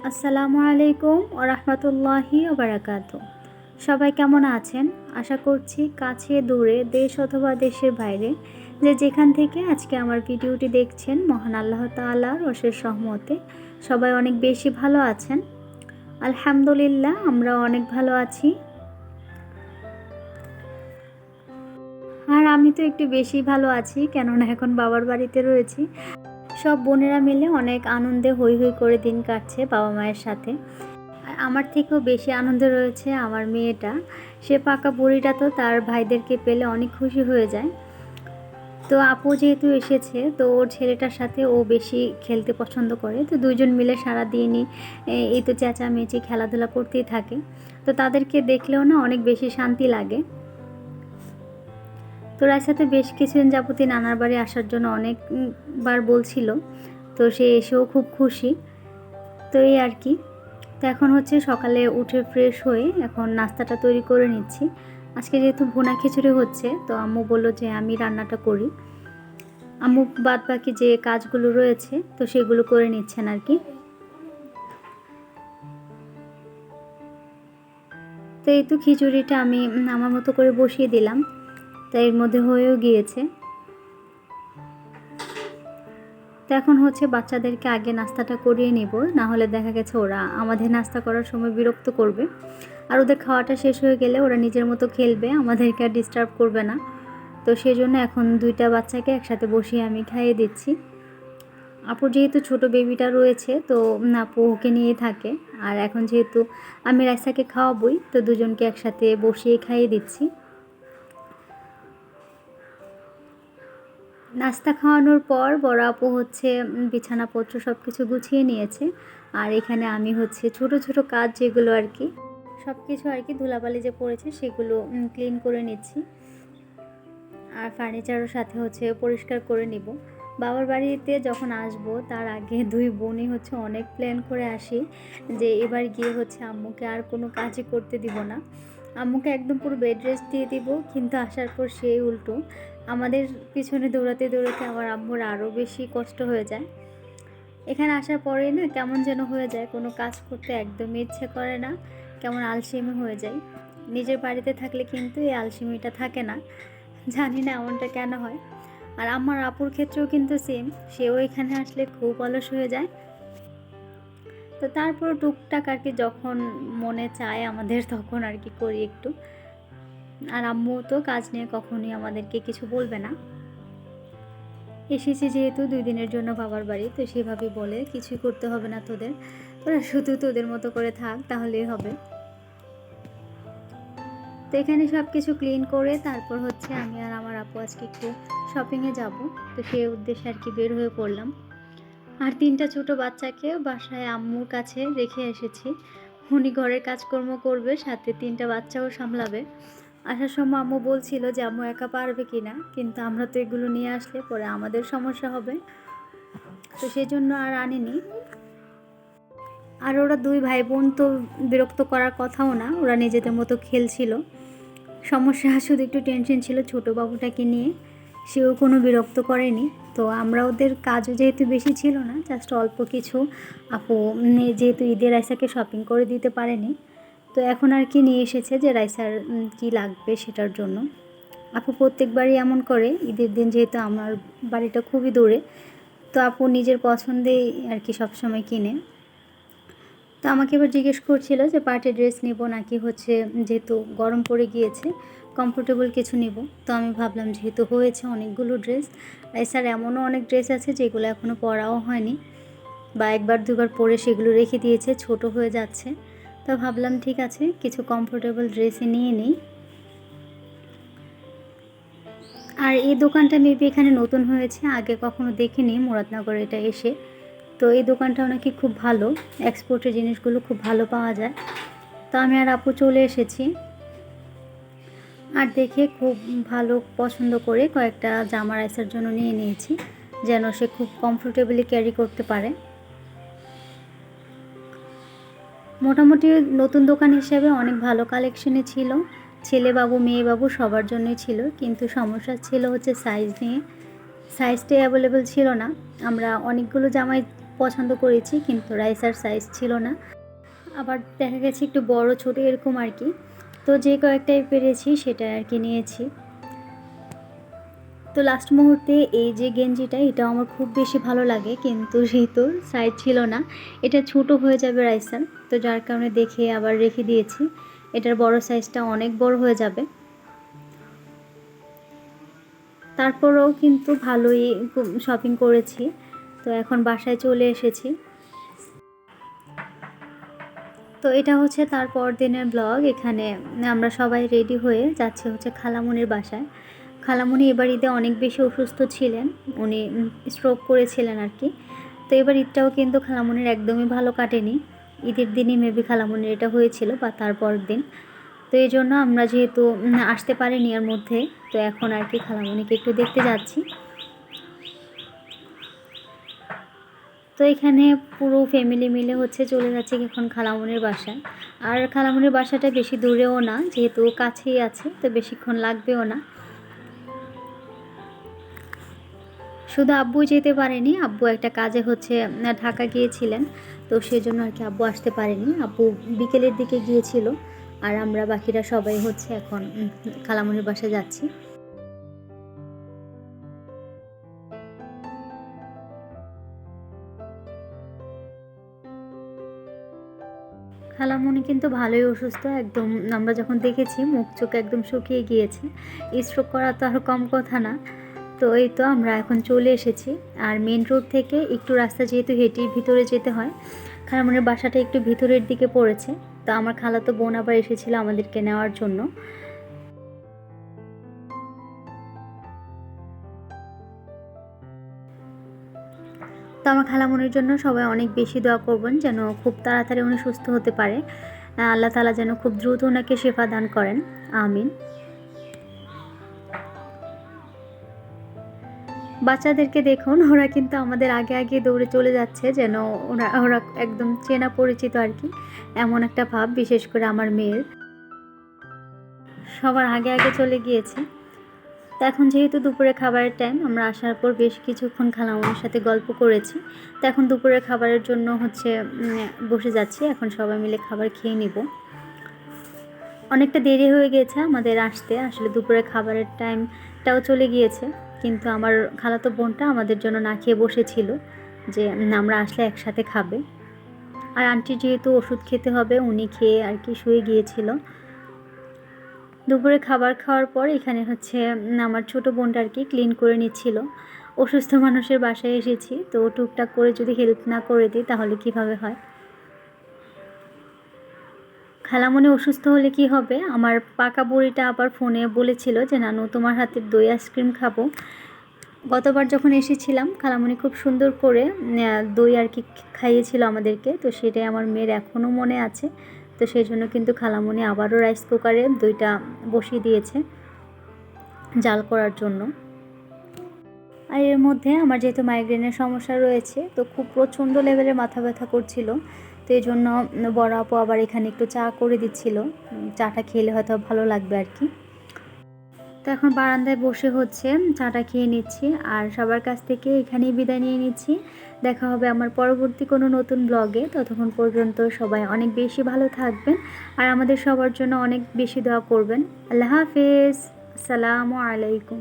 আসসালামু আলাইকুম ওয়া রাহমাতুল্লাহি ওয়া বারাকাতুহু। সবাই কেমন আছেন? আশা করছি কাছে দূরে দেশ অথবা দেশের বাইরে যে যেখান থেকে আজকে আমার ভিডিওটি দেখছেন মহান আল্লাহ তাআলার অশেষ রহমতে সবাই অনেক বেশি ভালো আছেন। আলহামদুলিল্লাহ আমরা অনেক ভালো আছি। আর আমি তো একটু বেশি ভালো আছি, কেননা এখন বাবার বাড়িতে রয়েছি। সব বোনেরা মিলে অনেক আনন্দে হৈ হৈ করে দিন কাটছে বাবা মায়ের সাথে। আর আমার থেকেও বেশি আনন্দে রয়েছে আমার মেয়েটা। সে পাকা বুড়িটা তো তার ভাইদেরকে পেলে অনেক খুশি হয়ে যায়। তো আপু যেহেতু এসেছে, তো ওর ছেলেটার সাথে ও বেশি খেলতে পছন্দ করে। তো দুজন মিলে সারাদিনই এই তো চেঁচামেচি খেলাধুলা করতেই থাকে। তো তাদেরকে দেখলেও না অনেক বেশি শান্তি লাগে। তো রাইসাতে বেশ কিছুদিন যাবতীয় নানার বাড়ি আসার জন্য অনেকবার বলছিল, তো সে এসেও খুব খুশি। তো এই আর কি। তো এখন হচ্ছে সকালে উঠে ফ্রেশ হয়ে এখন নাস্তাটা তৈরি করে নিচ্ছি। আজকে যেহেতু ভুনা খিচুড়ি হচ্ছে, তো আম্মু বললো যে আমি রান্নাটা করি। আম্মু বাদ বাকি যে কাজগুলো রয়েছে তো সেগুলো করে নিচ্ছেন আর কি। তো এই তো খিচুড়িটা আমি আমার মতো করে বসিয়ে দিলাম, তো এর মধ্যে হয়েও গিয়েছে। তো এখন হচ্ছে বাচ্চাদেরকে আগে নাস্তাটা করিয়ে নিব, না হলে দেখা গেছে ওরা আমাদের নাস্তা করার সময় বিরক্ত করবে। আর ওদের খাওয়াটা শেষ হয়ে গেলে ওরা নিজের মতো খেলবে, আমাদেরকে আর ডিস্টার্ব করবে না। তো সেই জন্য এখন দুইটা বাচ্চাকে একসাথে বসিয়ে আমি খাইয়ে দিচ্ছি। আপুর যেহেতু ছোট বেবিটা রয়েছে, তো আপু ওকে নিয়ে থাকে। আর এখন যেহেতু আমি রাইসাকে খাওয়াবই, তো দুজনকে একসাথে বসিয়ে খাইয়ে দিচ্ছি। নাস্তা খাওয়ানোর পর বড় আপু হচ্ছে বিছানাপত্র সব কিছু গুছিয়ে নিয়েছে। আর এখানে আমি হচ্ছে ছোট ছোট কাজ যেগুলো আর কি, সব কিছু আর কি ধুলাবালি যে পড়েছে সেগুলো ক্লিন করে নিচ্ছি। আর ফার্নিচারের সাথে হচ্ছে পরিষ্কার করে নিব। বাবার বাড়িতে যখন আসব তার আগে দুই বোনই হচ্ছে অনেক প্ল্যান করে আসি যে এবার গিয়ে হচ্ছে আম্মুকে আর কোনো কাজই করতে দিব না। আম্মুকে একদম পুরো বেড রেস্ট দিয়ে দিব, কিন্তু আসার পর সেই উল্টো আমাদের পিছনে দৌড়াতে দৌড়াতে আমার আম্মুর আরও বেশি কষ্ট হয়ে যায়। এখানে আসার পরেই না কেমন যেন হয়ে যায়, কোনো কাজ করতে একদমই ইচ্ছে করে না, কেমন আলসেমি হয়ে যায়। নিজের বাড়িতে থাকলে কিন্তু এই আলসেমিটা থাকে না, জানি না এমনটা কেন হয়। আর আমার আপুর ক্ষেত্রেও কিন্তু সেম, সেও এখানে আসলে খুব অলস হয়ে যায়। তো তারপর টুকটাক আর কি যখন মনে চায় আমাদের তখন আর কি করি একটু। আর আম্মু তো কাজ নিয়ে কখনোই আমাদেরকে কিছু বলবে না। এসেছি যেহেতু 2 দিনের জন্য বাবার বাড়ি, তো সেভাবে বলে কিছুই করতে হবে না তোদের, তোরা শুধু তোদের মতো করে থাক তাহলেই হবে। তো এখানে সব কিছু ক্লিন করে তারপর হচ্ছে আমি আর আমার আপু আজকে একটু শপিংয়ে যাব। তো সেই উদ্দেশ্যে আর কি বের হয়ে পড়লাম। আর 3টা ছোটো বাচ্চাকে বাসায় আম্মুর কাছে রেখে এসেছি। উনি ঘরের কাজকর্ম করবে, সাথে 3টা বাচ্চাও সামলাবে। আসার সময় আম্মু বলছিল যে আম্মু একা পারবে কি না, কিন্তু আমরা তো এগুলো নিয়ে আসলে পরে আমাদের সমস্যা হবে, তো সেই জন্য আর আনিনি। আর ওরা 2 ভাই বোন তো বিরক্ত করার কথাও না, ওরা নিজেদের মতো খেলছিল। সমস্যা শুধু একটু টেনশন ছিল ছোটো বাবুটাকে নিয়ে, সেও কোনো বিরক্ত করেনি। তো আমরা ওদের কাজও যেহেতু বেশি ছিল না, জাস্ট অল্প কিছু আপু যেহেতু ঈদের রাইসাকে শপিং করে দিতে পারেনি, তো এখন আর কি নিয়ে এসেছে যে রাইসার কি লাগবে সেটার জন্য। আপু প্রত্যেকবারই এমন করে, ঈদের দিন যেহেতু আমার বাড়িটা খুবই দূরে, তো আপু নিজের পছন্দেই আর কি সবসময় কিনে। তো আমাকে এবার জিজ্ঞেস করছিল যে পার্টি ড্রেস নেব নাকি হচ্ছে যেহেতু গরম পড়ে গিয়েছে কমফোর্টেবল কিছু নেব। তো আমি ভাবলাম যেহেতু হয়েছে অনেকগুলো ড্রেস, স্যার এমনও অনেক ড্রেস আছে যেগুলো এখনও পরাও হয়নি বা একবার দুবার পরে সেগুলো রেখে দিয়েছে, ছোট হয়ে যাচ্ছে। তো ভাবলাম ঠিক আছে কিছু কমফোর্টেবল ড্রেসই নিয়ে নিই। আর এই দোকানটা মেবি এখানে নতুন হয়েছে, আগে কখনো দেখিনি মুরাদনগরে এটা এসে। তো এই দোকানটাও নাকি খুব ভালো, এক্সপোর্টের জিনিসগুলো খুব ভালো পাওয়া যায়। তো আমি আর আপু চলে এসেছি। আর দেখে খুব ভালো পছন্দ করে কয়েকটা জামা রাইসার জন্য নিয়ে নিয়েছি, যেন সে খুব কমফোর্টেবলি ক্যারি করতে পারে। মোটামুটি নতুন দোকান হিসেবে অনেক ভালো কালেকশনই ছিল, ছেলে বাবু মেয়ে বাবু সবার জন্যই ছিল। কিন্তু সমস্যা ছিল হচ্ছে সাইজ নিয়ে, সাইজটাই অ্যাভেলেবেল ছিল না। আমরা অনেকগুলো জামাই পছন্দ করেছি, কিন্তু রাইসার সাইজ ছিল না। আবার দেখা গেছে একটু বড় ছোট এরকম আর কি। তো যে কয়েকটাই পেরেছি সেটা আর কি নিয়েছি। তো লাস্ট মুহূর্তে এই যে গেঞ্জিটা, এটা আমার খুব বেশি ভালো লাগে, কিন্তু ঋতুর সাইজ ছিল না। এটা ছোট হয়ে যাবে রাইসার, তো যার কারণে দেখে আবার রেখে দিয়েছি। এটার বড় সাইজটা অনেক বড় হয়ে যাবে। তারপরেও কিন্তু ভালোই শপিং করেছি। তো এখন বাসায় চলে এসেছি। তো এটা হচ্ছে তার পরদিনের ব্লগ। এখানে আমরা সবাই রেডি হয়ে যাচ্ছি হচ্ছে খালামণির বাসায়। খালামণি এবার ঈদে অনেক বেশি অসুস্থ ছিলেন, উনি স্ট্রোক করেছিলেন আর কি। তো এবার ঈদটাও কিন্তু খালামণির একদমই ভালো কাটেনি। ঈদের দিনই মেবি খালামণির এটা হয়েছিল বা তারপরের দিন। তো এই জন্য আমরা যেহেতু আসতে পারিনি এর মধ্যে, তো এখন আর কি খালামণিকে একটু দেখতে যাচ্ছি। তো এখানে পুরো ফ্যামিলি মিলে হচ্ছে চলে যাচ্ছে এখন খালামণির বাসায়। আর খালামণির বাসাটা বেশি দূরেও না, যেহেতু কাছেই আছে, তো বেশিক্ষণ লাগবেও না। শুধু আব্বু যেতে পারেনি, আব্বু একটা কাজে হচ্ছে ঢাকা গিয়েছিলেন, তো সেজন্য আর কি আব্বু আসতে পারেনি। আব্বু বিকেলের দিকে গিয়েছিল, আর আমরা বাকিরা সবাই হচ্ছে এখন খালামণির বাসায় যাচ্ছি। খালামণি কিন্তু ভালোই অসুস্থ একদম। আমরা যখন দেখেছি মুখ চোখ একদম শুকিয়ে গিয়েছে। স্ট্রোক করা তো আর কম কথা না। তো এই তো আমরা এখন চলে এসেছি। আর মেন রোড থেকে একটু রাস্তা যেহেতু হেঁটে ভিতরে যেতে হয়, খালামণির বাসাটা একটু ভিতরের দিকে পড়েছে। তো আমার খালাতো বোন আবার এসেছিল আমাদেরকে নেওয়ার জন্য। তো আমার খালামণির জন্য সবাই অনেক বেশি দোয়া করবেন, যেন খুব তাড়াতাড়ি উনি সুস্থ হতে পারে। আল্লাহ তাআলা যেন খুব দ্রুত ওনাকে শেফা দান করেন, আমিন। বাচ্চাদেরকে দেখুন, ওরা কিন্তু আমাদের আগে আগে দৌড়ে চলে যাচ্ছে, যেন ওরা ওরা একদম চেনা পরিচিত আর কি, এমন একটা ভাব। বিশেষ করে আমার মেয়ের, সবার আগে আগে চলে গিয়েছে। তো এখন যেহেতু দুপুরে খাবারের টাইম, আমরা আসার পর বেশ কিছুক্ষণ খালামণির সাথে গল্প করেছি। তো এখন দুপুরের খাবারের জন্য হচ্ছে বসে যাচ্ছি। এখন সবাই মিলে খাবার খেয়ে নিব। অনেকটা দেরি হয়ে গিয়েছে আমাদের আসতে, আসলে দুপুরের খাবারের টাইমটাও চলে গিয়েছে। কিন্তু আমার খালাতো বোনটা আমাদের জন্য না খেয়ে বসেছিল, যে আমরা আসলে একসাথে খাবে। আর আন্টি যেহেতু ওষুধ খেতে হবে, উনি খেয়ে আর কি শুয়ে গিয়েছিল। দুপুরে খাবার খাওয়ার পর এখানে হচ্ছে আমার ছোটো বোনটা আর কি ক্লিন করে নিচ্ছিল। অসুস্থ মানুষের বাসায় এসেছি, তো টুকটাক করে যদি হেল্প না করে দিই তাহলে কিভাবে হয়। খালামণি অসুস্থ হলে কি হবে, আমার পাকা বুড়িটা আবার ফোনে বলেছিল যে নানু তোমার হাতের দই আইসক্রিম খাবো। গতবার যখন এসেছিলাম খালামণি খুব সুন্দর করে দই আর কি খাইয়েছিল আমাদেরকে, তো সেটাই আমার মেয়ের এখনও মনে আছে। তো সেই জন্য কিন্তু খালামণি আবারও রাইস কুকারে দইটা বসিয়ে দিয়েছে জাল করার জন্য। আর এর মধ্যে আমার যেহেতু মাইগ্রেনের সমস্যা রয়েছে, তো খুব প্রচণ্ড লেভেলের মাথা ব্যথা করছিল। তো এই জন্য বড় আপু আবার এখানে একটু চা করে দিচ্ছিল, চাটা খেলে হয়তো ভালো লাগবে আর কি। তো এখন বারান্দায় বসে হচ্ছে চাটা খেয়ে নিচ্ছি, আর সবার কাছ থেকে এখানেই বিদায় নিয়ে নিচ্ছি। দেখা হবে আমার পরবর্তী কোনো নতুন ব্লগে। ততক্ষণ পর্যন্ত সবাই অনেক বেশি ভালো থাকবেন, আর আমাদের সবার জন্য অনেক বেশি দোয়া করবেন। আল্লাহ হাফেজ, আসসালামু আলাইকুম।